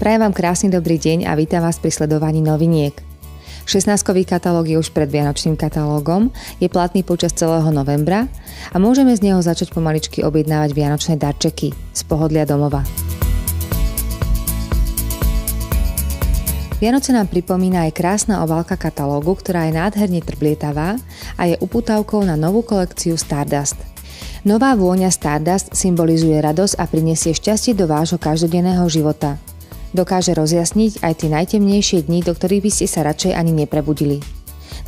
Prajem vám krásny dobrý deň a vítam vás pri sledovaní noviniek. 16-kový katalóg je už pred vianočným katalógom, je platný počas celého novembra a môžeme z neho začať pomaličky objednávať vianočné darčeky z pohodlia domova. Vianoce nám pripomína aj krásna obálka katalógu, ktorá je nádherne trblietavá a je upútavkou na novú kolekciu Stardust. Nová vôňa Stardust symbolizuje radosť a prinesie šťastie do vášho každodenného života. Dokáže rozjasniť aj tie najtemnejšie dni, do ktorých by ste sa radšej ani neprebudili.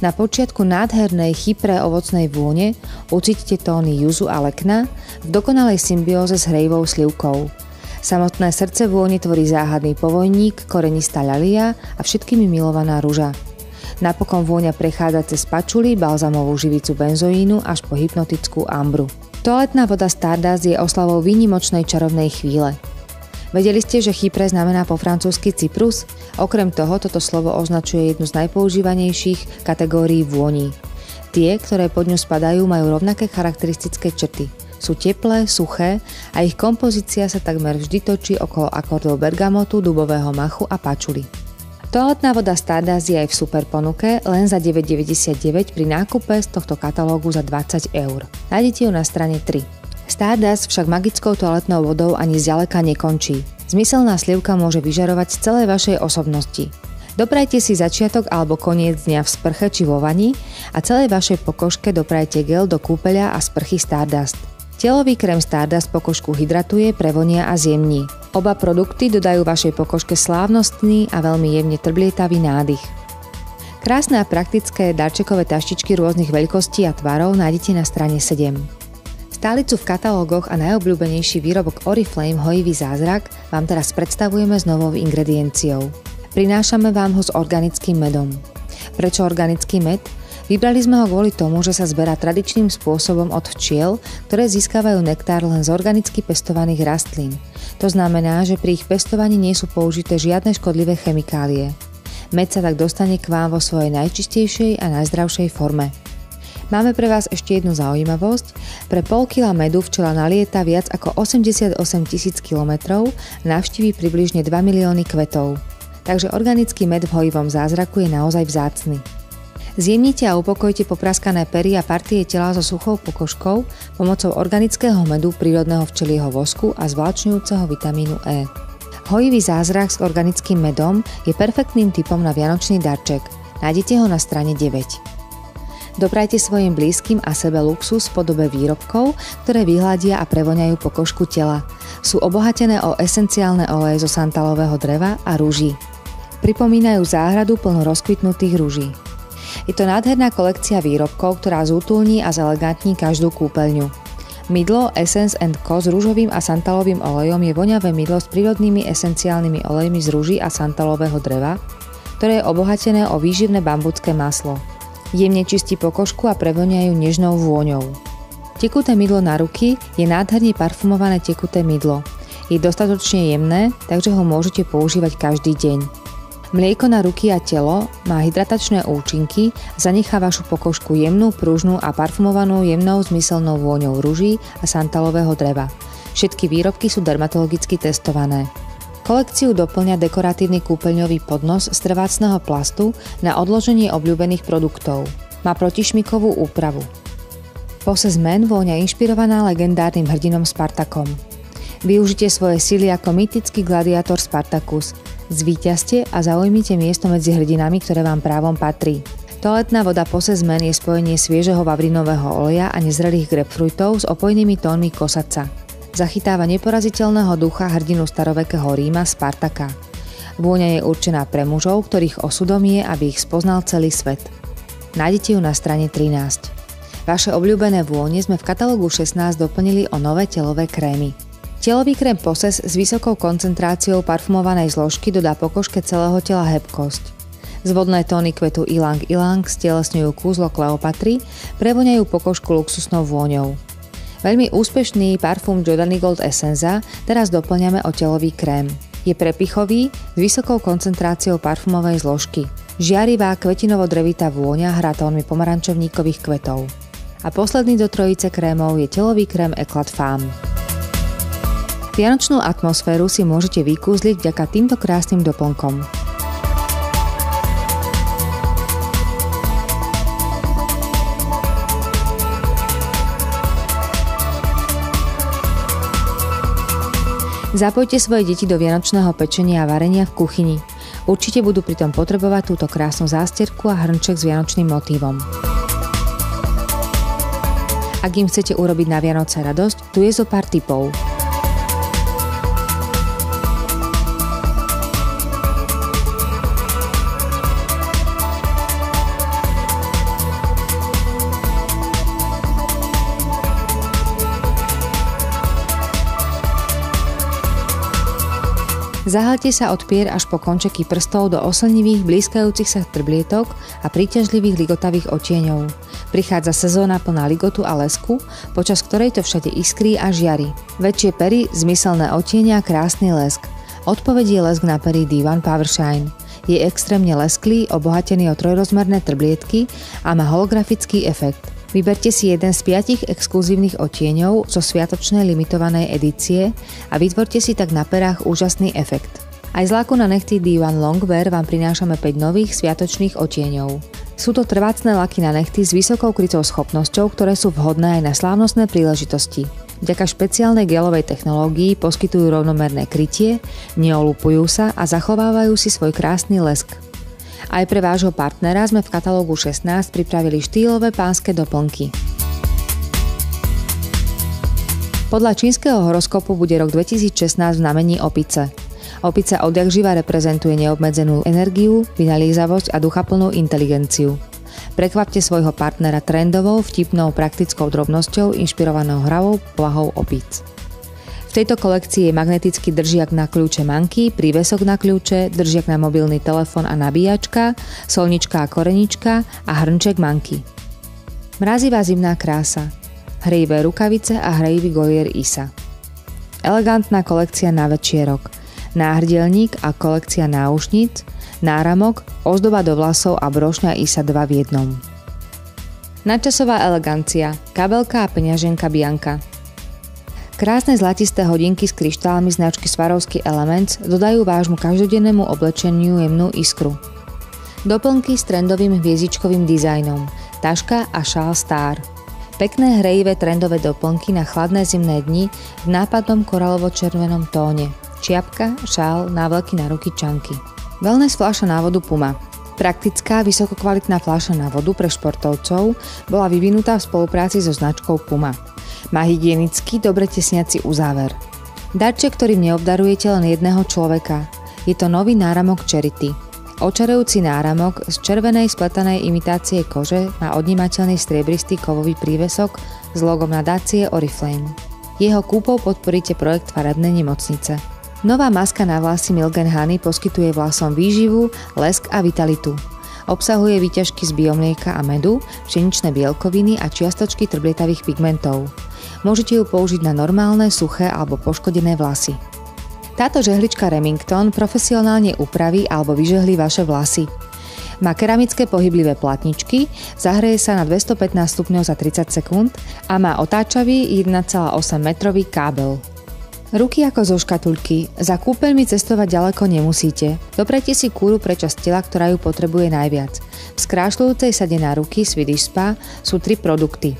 Na počiatku nádhernej, chypré ovocnej vône ucítite tóny juzu a lekna v dokonalej symbióze s hrejivou slivkou. Samotné srdce vône tvorí záhadný povojník, korenistá ľalia a všetkými milovaná ruža. Napokon vôňa prechádza cez pačuli, balzamovú živicu benzoínu až po hypnotickú ambru. Toaletná voda Stardust je oslavou výnimočnej čarovnej chvíle. Vedeli ste, že chypré znamená po francúzsky Cyprus? Okrem toho, toto slovo označuje jednu z najpoužívanejších kategórií vôní. Tie, ktoré pod ňu spadajú, majú rovnaké charakteristické črty. Sú teplé, suché a ich kompozícia sa takmer vždy točí okolo akordov bergamotu, dubového machu a pačuli. Toaletná voda Stardust je aj v super ponuke len za 9,99 pri nákupe z tohto katalógu za 20 €. Nájdete ju na strane 3. Stardust však magickou toaletnou vodou ani zďaleka nekončí. Zmyselná slivka môže vyžarovať z celej vašej osobnosti. Doprajte si začiatok alebo koniec dňa v sprche či vo vani a celej vašej pokožke doprajte gel do kúpeľa a sprchy Stardust. Telový krém Stardust pokožku hydratuje, prevonia a zjemní. Oba produkty dodajú vašej pokožke slávnostný a veľmi jemne trblietavý nádych. Krásne a praktické darčekové taštičky rôznych veľkostí a tvarov nájdete na strane 7. Stálicu v katalógoch a najobľúbenejší výrobok Oriflame hojivý zázrak vám teraz predstavujeme s novou ingredienciou. Prinášame vám ho s organickým medom. Prečo organický med? Vybrali sme ho kvôli tomu, že sa zberá tradičným spôsobom od včiel, ktoré získavajú nektár len z organicky pestovaných rastlín. To znamená, že pri ich pestovaní nie sú použité žiadne škodlivé chemikálie. Med sa tak dostane k vám vo svojej najčistejšej a najzdravšej forme. Máme pre vás ešte jednu zaujímavosť. Pre pol kila medu včela nalieta viac ako 88 000 kilometrov a navštíví približne 2 milióny kvetov. Takže organický med v hojivom zázraku je naozaj vzácny. Zjemnite a upokojte popraskané pery a partie tela so suchou pokožkou pomocou organického medu, prírodného včelieho vosku a zvláčňujúceho vitamínu E. Hojivý zázrak s organickým medom je perfektným typom na vianočný darček. Nájdete ho na strane 9. Doprajte svojim blízkym a sebe luxus v podobe výrobkov, ktoré vyhľadia a prevoňajú pokožku tela. Sú obohatené o esenciálne oleje zo santalového dreva a ruží. Pripomínajú záhradu plnú rozkvitnutých ruží. Je to nádherná kolekcia výrobkov, ktorá zútulní a zelegantní každú kúpeľňu. Mydlo Essence & Co s ružovým a santalovým olejom je voňavé mydlo s prírodnými esenciálnymi olejmi z ruží a santalového dreva, ktoré je obohatené o výživné bambucké maslo. Jemne čistí pokožku a prevoňajú nežnou vôňou. Tekuté mydlo na ruky je nádherne parfumované tekuté mydlo. Je dostatočne jemné, takže ho môžete používať každý deň. Mlieko na ruky a telo má hydratačné účinky a zanechá vašu pokožku jemnú, pružnú a parfumovanú jemnou zmyselnou vôňou ruží a santalového dreva. Všetky výrobky sú dermatologicky testované. Kolekciu doplňa dekoratívny kúpeľňový podnos z trvácneho plastu na odloženie obľúbených produktov. Má protišmikovú úpravu. Poses Men vôňa inšpirovaná legendárnym hrdinom Spartakom. Využite svoje sily ako mytický gladiátor Spartacus. Zvíťazte a zaujmite miesto medzi hrdinami, ktoré vám právom patrí. Toaletná voda Poses Men je spojenie sviežeho vavrinového oleja a nezrelých grapefruitov s opojnými tónmi kosaca. Zachytáva neporaziteľného ducha hrdinu starovekého Ríma Spartaka. Vôňa je určená pre mužov, ktorých osudom je, aby ich spoznal celý svet. Nájdete ju na strane 13. Vaše obľúbené vône sme v katalógu 16 doplnili o nové telové krémy. Telový krém Poses s vysokou koncentráciou parfumovanej zložky dodá pokožke celého tela hebkosť. Zvodné tóny kvetu Ylang Ylang stelesňujú kúzlo Kleopatry, prevoňajú pokožku luxusnou vôňou. Veľmi úspešný parfum Giordani Gold Essenza teraz doplňame o telový krém. Je prepichový s vysokou koncentráciou parfumovej zložky. Žiarivá kvetinovo-drevitá vôňa hrá tónmi pomarančovníkových kvetov. A posledný do trojice krémov je telový krém Eclat Femme. Vianočnú atmosféru si môžete vykúzliť vďaka týmto krásnym doplnkom. Zapojte svoje deti do vianočného pečenia a varenia v kuchyni. Určite budú pritom potrebovať túto krásnu zástierku a hrnček s vianočným motívom. Ak im chcete urobiť na Vianoce radosť, tu je zo pár tipov. Zahalte sa od pier až po končeky prstov do oslnivých, blízkajúcich sa trblietok a príťažlivých ligotavých odtieňov. Prichádza sezóna plná ligotu a lesku, počas ktorej to všade iskrí a žiari. Väčšie pery, zmyselné odtiene a krásny lesk. Odpoveď je lesk na pery D1 Powershine. Je extrémne lesklý, obohatený o trojrozmerné trblietky a má holografický efekt. Vyberte si jeden z 5 exkluzívnych odtieňov zo sviatočnej limitovanej edície a vytvorte si tak na perách úžasný efekt. Aj z laku na nechty D1 Longwear vám prinášame 5 nových sviatočných odtieňov. Sú to trvácne laky na nechty s vysokou krytou schopnosťou, ktoré sú vhodné aj na slávnostné príležitosti. Vďaka špeciálnej gelovej technológii poskytujú rovnomerné krytie, neolupujú sa a zachovávajú si svoj krásny lesk. Aj pre vášho partnera sme v katalógu 16 pripravili štýlové pánske doplnky. Podľa čínskeho horoskopu bude rok 2016 v znamení opice. Opica odjakživa reprezentuje neobmedzenú energiu, vynalízavosť a duchaplnú inteligenciu. Prekvapte svojho partnera trendovou, vtipnou, praktickou drobnosťou inšpirovanou hravou povahou opíc. V tejto kolekcii je magnetický držiak na kľúče Manky, prívesok na kľúče, držiak na mobilný telefón a nabíjačka, solnička a korenička a hrnček Manky. Mrazivá zimná krása, hrejivé rukavice a hrejivý golier Isa. Elegantná kolekcia na večierok, náhrdelník a kolekcia náušnic, náramok, ozdoba do vlasov a brošňa Isa 2 v jednom. Nadčasová elegancia, kabelka a peňaženka Bianca. Krásne zlatisté hodinky s kryštálmi značky Swarovski Elements dodajú vášmu každodennému oblečeniu jemnú iskru. Doplnky s trendovým hviezdičkovým dizajnom, taška a šál Star. Pekné hrejivé trendové doplnky na chladné zimné dni v nápadnom koralovo-červenom tóne. Čiapka, šál, návleky na ruky Čanky. Wellness fľaša na vodu Puma. Praktická, vysokokvalitná fľaša na vodu pre športovcov bola vyvinutá v spolupráci so značkou Puma. Má hygienický, dobre tesniaci uzáver. Darček, ktorým neobdarujete len jedného človeka. Je to nový náramok Charity. Očarujúci náramok z červenej spletanej imitácie kože má odnímateľný striebristý kovový prívesok s logom nadácie Oriflame. Jeho kúpou podporíte projekt farebnej nemocnice. Nová maska na vlasy Milk & Honey poskytuje vlasom výživu, lesk a vitalitu. Obsahuje výťažky z biomlieka a medu, pšeničné bielkoviny a čiastočky trblietavých pigmentov. Môžete ju použiť na normálne, suché alebo poškodené vlasy. Táto žehlička Remington profesionálne upraví alebo vyžehlí vaše vlasy. Má keramické pohyblivé platničky, zahreje sa na 215 stupňov za 30 sekúnd a má otáčavý 1,8 metrový kábel. Ruky ako zo škatuľky. Za kúpeľmi cestovať ďaleko nemusíte. Doprete si kúru pre časť tela, ktorá ju potrebuje najviac. V skrášľujúcej sade na ruky Swedish Spa sú 3 produkty.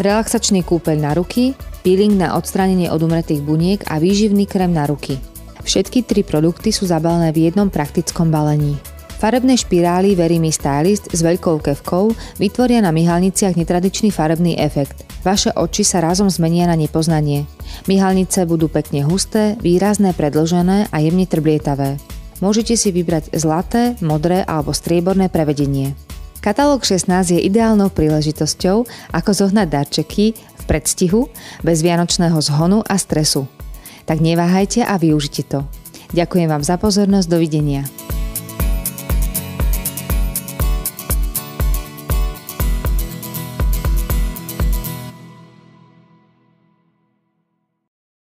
Relaxačný kúpeľ na ruky, peeling na odstránenie odumretých buniek a výživný krém na ruky. Všetky 3 produkty sú zabalené v jednom praktickom balení. Farebné špirály Very Me Stylist s veľkou kevkou vytvoria na myhalniciach netradičný farebný efekt. Vaše oči sa razom zmenia na nepoznanie. Myhalnice budú pekne husté, výrazné, predĺžené a jemne trblietavé. Môžete si vybrať zlaté, modré alebo strieborné prevedenie. Katalóg 16 je ideálnou príležitosťou, ako zohnať darčeky v predstihu, bez vianočného zhonu a stresu. Tak neváhajte a využite to. Ďakujem vám za pozornosť, dovidenia.